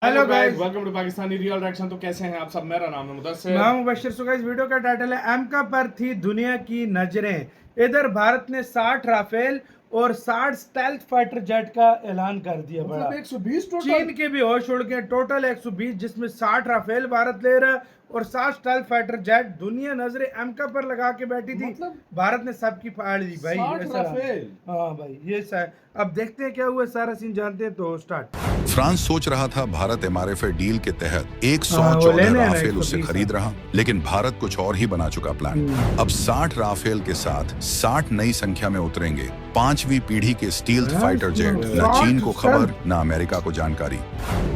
Hello guys, welcome to Pakistani real reaction. तो कैसे हैं आप सब? मेरा नाम है मुदस्सिर। मैं हूं मुबशिर। सो गाइस, वीडियो का टाइटल है एमका पर थी दुनिया की नजरें। इधर भारत ने 60 राफेल और 60 स्टेल्थ फाइटर जेट का ऐलान कर दिया। बड़ा 120 टोटल। चीन के भी होश उड़ गए। टोटल 120, जिसमें 60 राफेल भारत ले रहा है और 60 स्टेल्थ फाइटर जेट। दुनिया नजरें एमका पर लगा के बैठी थी, भारत ने सबकी फाड़ दी भाई। 60 राफेल। हाँ भाई, ये अब देखते हैं क्या हुआ, सारा सीन जानते हैं। तो स्टार्ट। फ्रांस सोच रहा था भारत एमआरएफए डील के तहत वो 114 लेने हैं ना, राफेल उससे 120 खरीद रहा, लेकिन भारत कुछ और ही बना चुका प्लान। अब 60 राफेल के साथ 60 नई संख्या में उतरेंगे 5वीं पीढ़ी के स्टील्थ फाइटर जेट। न चीन को खबर, न अमेरिका को जानकारी।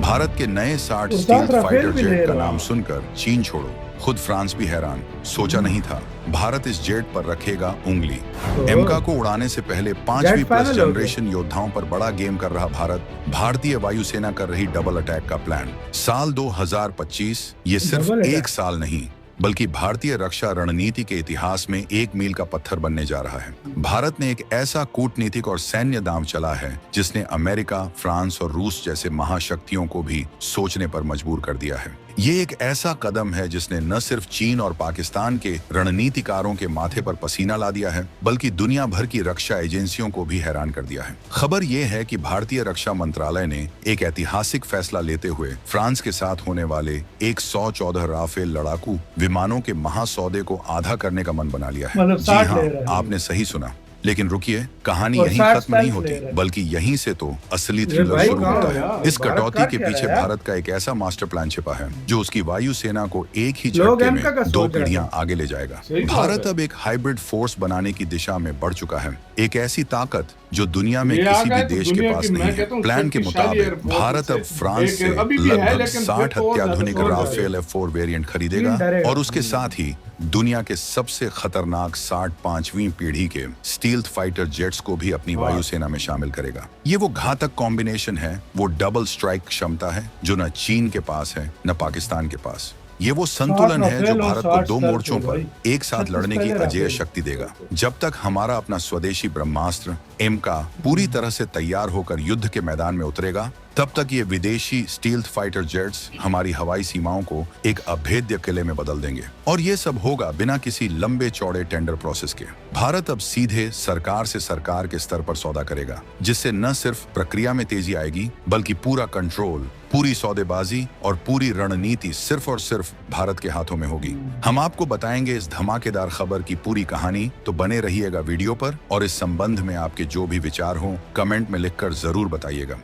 भारत के नए 60 स्टील्थ फाइटर जेट का नाम सुनकर चीन छोड़ो, खुद फ्रांस भी हैरान। सोचा नहीं था भारत इस जेट पर रखेगा उंगली। एमका को उड़ाने से पहले 5वीं प्लस जनरेशन योद्धाओं पर बड़ा गेम कर रहा भारत। भारतीय वायुसेना कर रही डबल अटैक का प्लान। साल 2025 ये सिर्फ एक साल नहीं, बल्कि भारतीय रक्षा रणनीति के इतिहास में एक मील का पत्थर बनने जा रहा है। भारत ने एक ऐसा कूटनीतिक और सैन्य दांव चला है जिसने अमेरिका, फ्रांस और रूस जैसे महाशक्तियों को भी सोचने पर मजबूर कर दिया है। ये एक ऐसा कदम है जिसने न सिर्फ चीन और पाकिस्तान के रणनीतिकारों के माथे पर पसीना ला दिया है, बल्कि दुनिया भर की रक्षा एजेंसियों को भी हैरान कर दिया है। खबर ये है कि भारतीय रक्षा मंत्रालय ने एक ऐतिहासिक फैसला लेते हुए फ्रांस के साथ होने वाले 114 राफेल लड़ाकू विमानों के महासौदे को आधा करने का मन बना लिया है। जी हाँ, आपने सही सुना। लेकिन रुकिए, कहानी यहीं खत्म नहीं होती, बल्कि यहीं से तो असली थ्रिलर शुरू होता है। इस कटौती के पीछे भारत का एक ऐसा मास्टर प्लान छिपा है जो उसकी वायुसेना को एक ही झटके में 2 पीढ़ियां आगे ले जाएगा। भारत अब एक हाइब्रिड फोर्स बनाने की दिशा में बढ़ चुका है, एक ऐसी ताकत जो दुनिया में किसी भी देश के पास नहीं है। प्लान के मुताबिक भारत अब फ्रांस से लगभग 60 अत्याधुनिक राफेल F4 वेरिएंट खरीदेगा और उसके साथ ही दुनिया के सबसे खतरनाक 60 5वीं पीढ़ी के स्टील्थ फाइटर जेट्स को भी अपनी वायुसेना में शामिल करेगा। ये वो घातक कॉम्बिनेशन है, वो डबल स्ट्राइक क्षमता है जो न चीन के पास है न पाकिस्तान के पास। ये वो संतुलन है जो भारत को 2 मोर्चों पर एक साथ लड़ने की अजेय शक्ति देगा। जब तक हमारा अपना स्वदेशी ब्रह्मास्त्र एमका पूरी तरह से तैयार होकर युद्ध के मैदान में उतरेगा, तब तक ये विदेशी स्टील्थ फाइटर जेट्स हमारी हवाई सीमाओं को एक अभेद्य किले में बदल देंगे। और ये सब होगा बिना किसी लंबे चौड़े टेंडर प्रोसेस के। भारत अब सीधे सरकार से सरकार के स्तर पर सौदा करेगा, जिससे न सिर्फ प्रक्रिया में तेजी आएगी, बल्कि पूरा कंट्रोल, पूरी सौदेबाजी और पूरी रणनीति सिर्फ और सिर्फ भारत के हाथों में होगी। हम आपको बताएंगे इस धमाकेदार खबर की पूरी कहानी, तो बने रहिएगा वीडियो पर। और इस संबंध में आपके जो भी विचार हो कमेंट में लिखकर जरूर बताइएगा।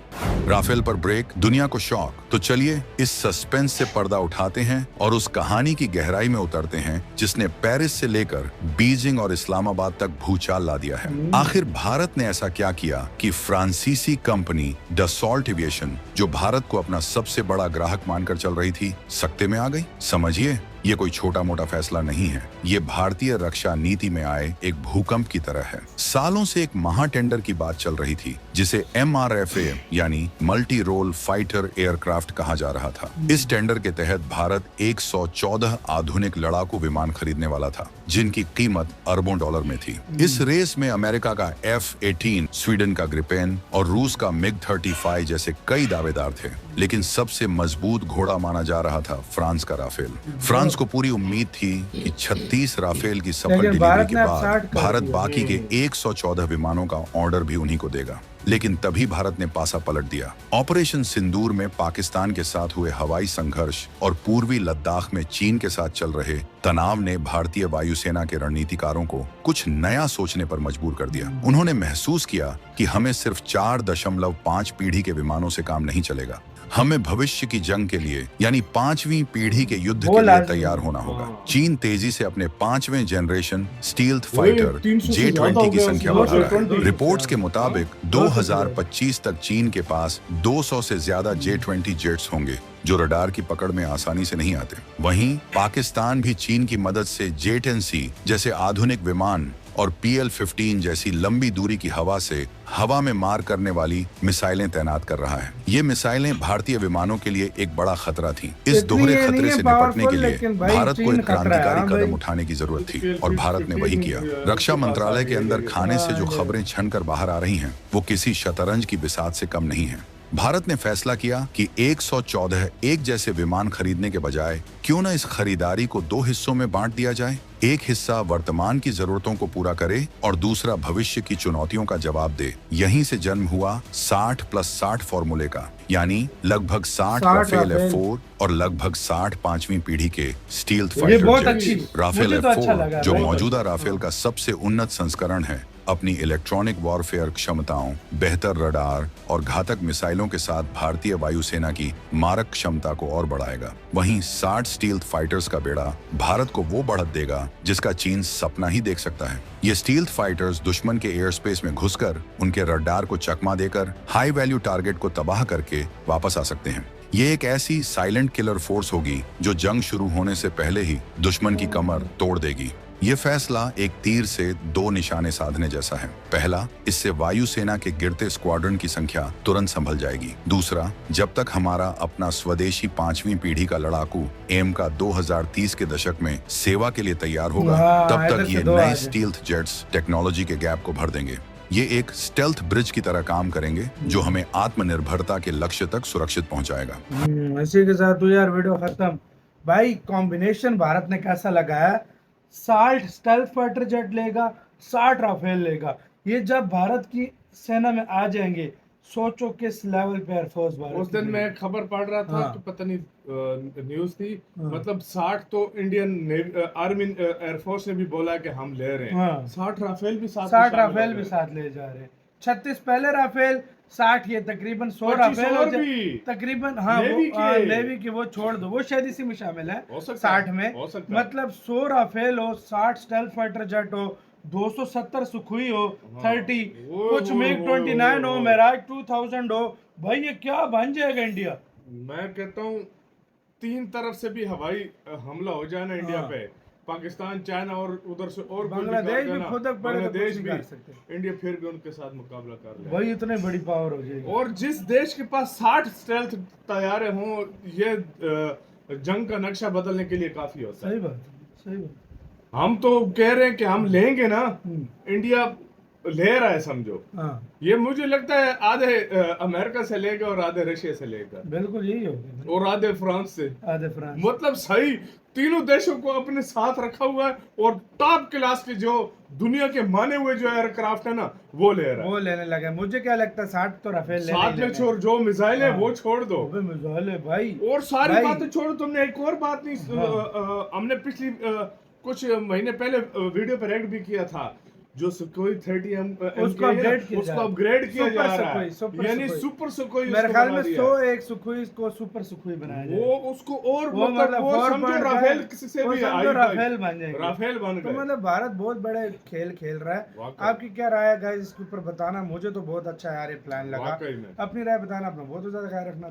राफेल पर ब्रेक, दुनिया को शॉक। तो चलिए इस सस्पेंस से पर्दा उठाते हैं और उस कहानी की गहराई में उतरते हैं जिसने पेरिस से लेकर बीजिंग और इस्लामाबाद तक भूचाल ला दिया है। आखिर भारत ने ऐसा क्या किया कि फ्रांसीसी कंपनी डसॉल्ट एविएशन, जो भारत को अपना सबसे बड़ा ग्राहक मानकर चल रही थी, सकते में आ गई। समझिए, ये कोई छोटा मोटा फैसला नहीं है, ये भारतीय रक्षा नीति में आए एक भूकंप की तरह है। सालों से एक महाटेंडर की बात चल रही थी जिसे MRFA यानी मल्टी रोल फाइटर एयरक्राफ्ट कहा जा रहा था। इस टेंडर के तहत भारत 114 आधुनिक लड़ाकू विमान खरीदने वाला था, जिनकी कीमत अरबों डॉलर में थी। इस रेस में अमेरिका का F-18, स्वीडन का ग्रिपेन और रूस का MiG-35 जैसे कई दावेदार थे, लेकिन सबसे मजबूत घोड़ा माना जा रहा था फ्रांस का राफेल। फ्रांस को पूरी उम्मीद थी कि 36 राफेल की सफल डिलीवरी के बाद भारत बाकी के 114 विमानों का ऑर्डर भी उन्हीं को देगा। लेकिन तभी भारत ने पासा पलट दिया। ऑपरेशन सिंदूर में पाकिस्तान के साथ हुए हवाई संघर्ष और पूर्वी लद्दाख में चीन के साथ चल रहे तनाव ने भारतीय वायुसेना के रणनीतिकारों को कुछ नया सोचने पर मजबूर कर दिया। उन्होंने महसूस किया कि हमें सिर्फ 4.5 पीढ़ी के विमानों से काम नहीं चलेगा, हमें भविष्य की जंग के लिए यानी 5वीं पीढ़ी के युद्ध के लिए तैयार होना होगा। चीन तेजी से अपने 5वें जनरेशन स्टील्थ फाइटर J-20 की संख्या बढ़ा रहा है। रिपोर्ट्स के मुताबिक 2025 तक चीन के पास 200 से ज्यादा J-20 जेट्स होंगे, जो रडार की पकड़ में आसानी से नहीं आते। वहीं पाकिस्तान भी चीन की मदद से J-10C जैसे आधुनिक विमान और PL-15 जैसी लंबी दूरी की हवा से हवा में मार करने वाली मिसाइलें तैनात कर रहा है। ये मिसाइलें भारतीय विमानों के लिए एक बड़ा खतरा थीं। इस दोहरे खतरे से निपटने के लिए भारत को एक क्रांतिकारी कदम उठाने की जरूरत थी, और भारत ने वही किया। रक्षा मंत्रालय के अंदर खाने से जो खबरें छनकर बाहर आ रही हैं, वो किसी शतरंज की बिसात से कम नहीं है। भारत ने फैसला किया कि 114 एक जैसे विमान खरीदने के बजाय क्यों न इस खरीदारी को 2 हिस्सों में बांट दिया जाए। एक हिस्सा वर्तमान की जरूरतों को पूरा करे और दूसरा भविष्य की चुनौतियों का जवाब दे। यहीं से जन्म हुआ 60+60 फॉर्मूले का, यानी लगभग 60 राफेल F4 और लगभग 60 5वीं पीढ़ी के stealth fighter jet. Rafale F4 जो मौजूदा राफेल का सबसे उन्नत संस्करण है, अपनी इलेक्ट्रॉनिक वॉरफेयर क्षमताओं, बेहतर रडार और घातक मिसाइलों के साथ भारतीय वायुसेना की मारक क्षमता को और बढ़ाएगा। वहीं 60 स्टील्थ फाइटर्स का बेड़ा भारत को वो बढ़त देगा जिसका चीन सपना ही देख सकता है। ये स्टील्थ फाइटर्स दुश्मन के एयर स्पेस में घुसकर उनके रडार को चकमा देकर हाई वैल्यू टारगेट को तबाह करके वापस आ सकते हैं। ये एक ऐसी साइलेंट किलर फोर्स होगी जो जंग शुरू होने से पहले ही दुश्मन की कमर तोड़ देगी। ये फैसला एक तीर से 2 निशाने साधने जैसा है। पहला, इससे वायुसेना के गिरते स्क्वाड्रन की संख्या तुरंत संभल जाएगी। दूसरा, जब तक हमारा अपना स्वदेशी 5वीं पीढ़ी का लड़ाकू एम का 2030 के दशक में सेवा के लिए तैयार होगा, तब तक ये नए स्टील्थ जेट्स टेक्नोलॉजी के गैप को भर देंगे। ये एक स्टेल्थ ब्रिज की तरह काम करेंगे जो हमें आत्मनिर्भरता के लक्ष्य तक सुरक्षित पहुंचाएगा। इसी के साथ तो यार वीडियो खत्म। भाई कॉम्बिनेशन भारत ने कैसा लगाया, 60 स्टेल्थ फाइटर जेट लेगा, 60 राफेल लेगा। ये जब भारत की सेना में आ जाएंगे, सोचो किस लेवल पे एयरफोर्स भारत। उस दिन मैं खबर पढ़ रहा था कि पता नहीं न्यूज थी, मतलब 60 तो इंडियन आर्मी एयरफोर्स ने भी बोला कि हम ले रहे हैं। 60 राफेल भी साथ 60 राफेल भी साथ ले जा रहे हैं। 36 पहले राफेल, 60 ये तकरीबन 100 राफेल हो जाए तकरीबन। हाँ नेवी की वो छोड़ दो, वो शायद इसी में शामिल है 60 में। मतलब 100 राफेल हो, 60 स्टेल्थ फाइटर जेट हो, 270 सुखोई हो, 30 कुछ मिग 29 हो, मिराज 2000 हो। भाई ये क्या बन जाएगा इंडिया। मैं कहता हूँ 3 तरफ से भी हवाई हमला हो जाए ना इंडिया पे, पाकिस्तान, चाइना और उधर से और बांग्लादेश भी खुद बांग्लादेश भी, इंडिया फिर भी उनके साथ मुकाबला कर ले। भाई इतने बड़ी पावर हो जाएगी। और जिस देश के पास 60 स्टेल्थ तैयारे हों, ये जंग का नक्शा बदलने के लिए काफी होता है। सही बात, सही बात। हम तो कह रहे हैं कि हम लेंगे ना, इंडिया ले रहा है समझो। ये मुझे लगता है आधे अमेरिका से लेगा और आधे रशिया से लेगा। बिल्कुल यही होगा। और आधे फ्रांस से, आधे फ्रांस। मतलब सही तीनों देशों को अपने साथ रखा हुआ है। और टॉप क्लास के जो दुनिया के माने हुए जो एयरक्राफ्ट है ना, वो ले रहा है, वो लेने लगा। मुझे क्या लगता है 60 तो राफेल ले साथ में छोड़, जो मिसाइल है वो छोड़ दो। मिसाइल है भाई, और सारी बातें छोड़ो। तुमने एक और बात नहीं, हमने पिछली कुछ महीने पहले वीडियो पे रेड भी किया था, जो सुखोई 30 उसको अपग्रेड किया जा रहा है, यानी सुपर सुखोई। मेरे ख्याल में 101 सुखोई को सुपर सुखोई बनाया जाए, वो उसको और मतलब वो समझो राफेल से भी राफेल बन जाएंगे, राफेल बन गए। तो मतलब भारत बहुत बड़े खेल खेल रहा है। आपकी क्या राय है गाइस, इसके ऊपर बताना। मुझे तो बहुत अच्छा यार ये प्लान लगा। अपनी राय बताना, अपना बहुत ज्यादा ख्याल रखना।